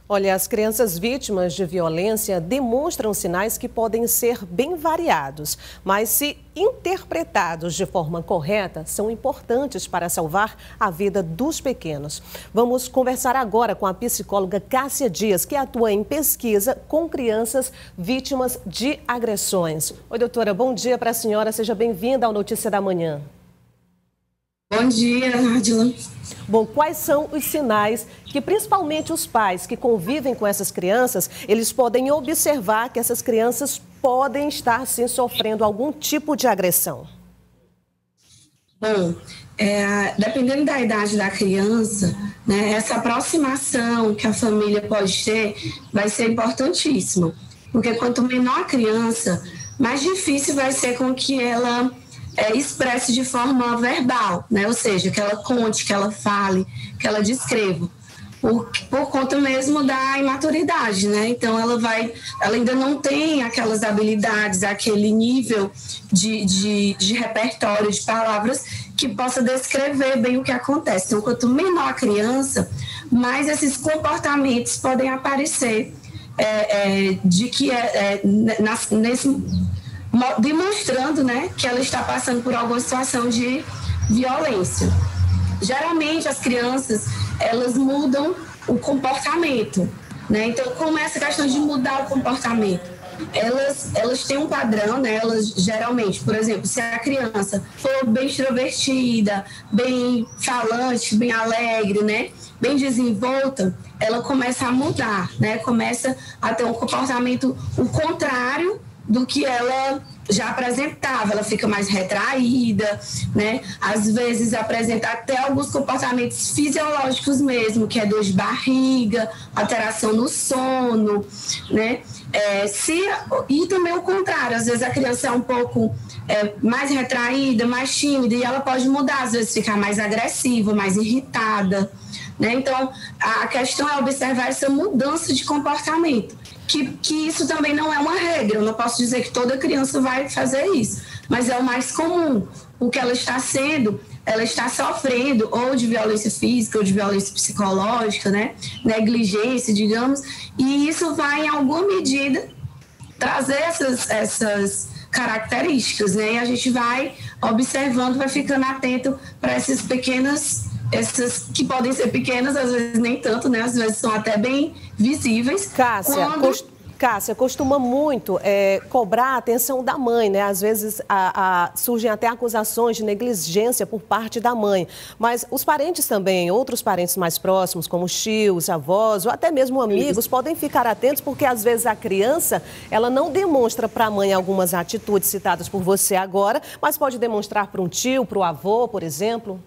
Olha, as crianças vítimas de violência demonstram sinais que podem ser bem variados, mas se interpretados de forma correta, são importantes para salvar a vida dos pequenos. Vamos conversar agora com a psicóloga Cássia Dias, que atua em pesquisa com crianças vítimas de agressões. Oi, doutora, bom dia para a senhora, seja bem-vinda ao Notícia da Manhã. Bom dia, Nádia. Bom, quais são os sinais que principalmente os pais que convivem com essas crianças, eles podem observar que essas crianças podem estar sim sofrendo algum tipo de agressão? Bom, dependendo da idade da criança, né, essa aproximação que a família pode ter vai ser importantíssima. Porque quanto menor a criança, mais difícil vai ser com que ela expresse de forma verbal, né? Ou seja, que ela conte, que ela fale, que ela descreva, por conta mesmo da imaturidade, né? Então ela ainda não tem aquelas habilidades, aquele nível de repertório de palavras que possa descrever bem o que acontece. Então, quanto menor a criança, mais esses comportamentos podem aparecer demonstrando, né, que ela está passando por alguma situação de violência. Geralmente as crianças, elas mudam o comportamento, né? Então, como é essa questão de mudar o comportamento? Elas têm um padrão, né? Elas geralmente, por exemplo, se a criança for bem extrovertida, bem falante, bem alegre, né, bem desenvolta, ela começa a mudar, né? Começa a ter um comportamento o contrário do que ela já apresentava. Ela fica mais retraída, né? Às vezes apresenta até alguns comportamentos fisiológicos mesmo, que é dor de barriga, alteração no sono, né? E também o contrário, às vezes a criança é um pouco mais retraída, mais tímida, e ela pode mudar, às vezes ficar mais agressiva, mais irritada, né? Então, a questão é observar essa mudança de comportamento. Que isso também não é uma regra, eu não posso dizer que toda criança vai fazer isso, mas é o mais comum, o que ela está sofrendo ou de violência física ou de violência psicológica, né? Negligência, digamos, e isso vai em alguma medida trazer essas características, né? E a gente vai observando, vai ficando atento para essas que podem ser pequenas, às vezes nem tanto, né? Às vezes são até bem visíveis. Cássia, costuma muito cobrar a atenção da mãe, né? Às vezes surgem até acusações de negligência por parte da mãe. Mas os parentes também, outros parentes mais próximos, como tios, avós ou até mesmo amigos, podem ficar atentos porque às vezes a criança, ela não demonstra para a mãe algumas atitudes citadas por você agora, mas pode demonstrar para um tio, para o avô, por exemplo.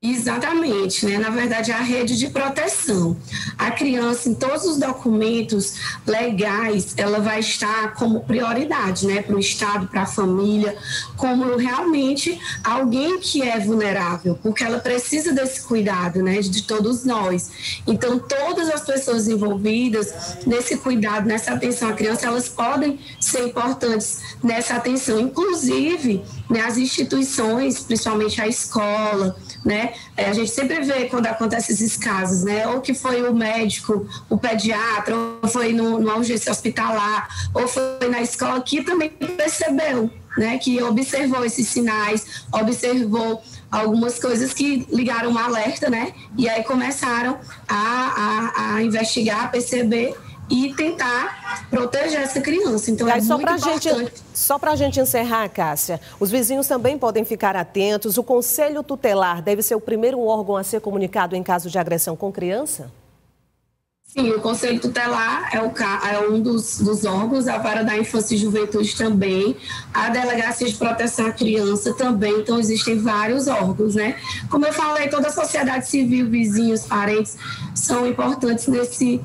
Exatamente, né? Na verdade, é a rede de proteção. A criança, em todos os documentos legais, ela vai estar como prioridade, né? Para o Estado, para a família, como realmente alguém que é vulnerável, porque ela precisa desse cuidado, né? De todos nós. Então, todas as pessoas envolvidas nesse cuidado, nessa atenção à criança, elas podem ser importantes nessa atenção. Inclusive, né, as instituições, principalmente a escola, né? A gente sempre vê quando acontecem esses casos, né? Ou que foi o médico, o pediatra, ou foi numa urgência hospitalar, ou foi na escola que também percebeu, né? Que observou esses sinais, observou algumas coisas que ligaram um alerta, né? E aí começaram a investigar, a perceber e tentar proteger essa criança. Então, é muito importante. Só para a gente encerrar, Cássia, os vizinhos também podem ficar atentos. O Conselho Tutelar deve ser o primeiro órgão a ser comunicado em caso de agressão com criança? Sim, o Conselho Tutelar é um dos órgãos, a Vara da Infância e Juventude também, a Delegacia de Proteção à Criança também, então existem vários órgãos, né? Como eu falei, toda a sociedade civil, vizinhos, parentes, são importantes nesse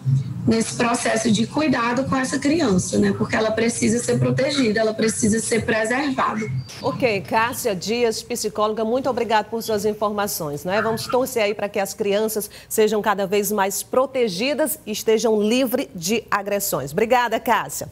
processo de cuidado com essa criança, né? Porque ela precisa ser protegida, ela precisa ser preservada. Ok, Cássia Dias, psicóloga, muito obrigada por suas informações, né? Vamos torcer aí para que as crianças sejam cada vez mais protegidas e estejam livres de agressões. Obrigada, Cássia.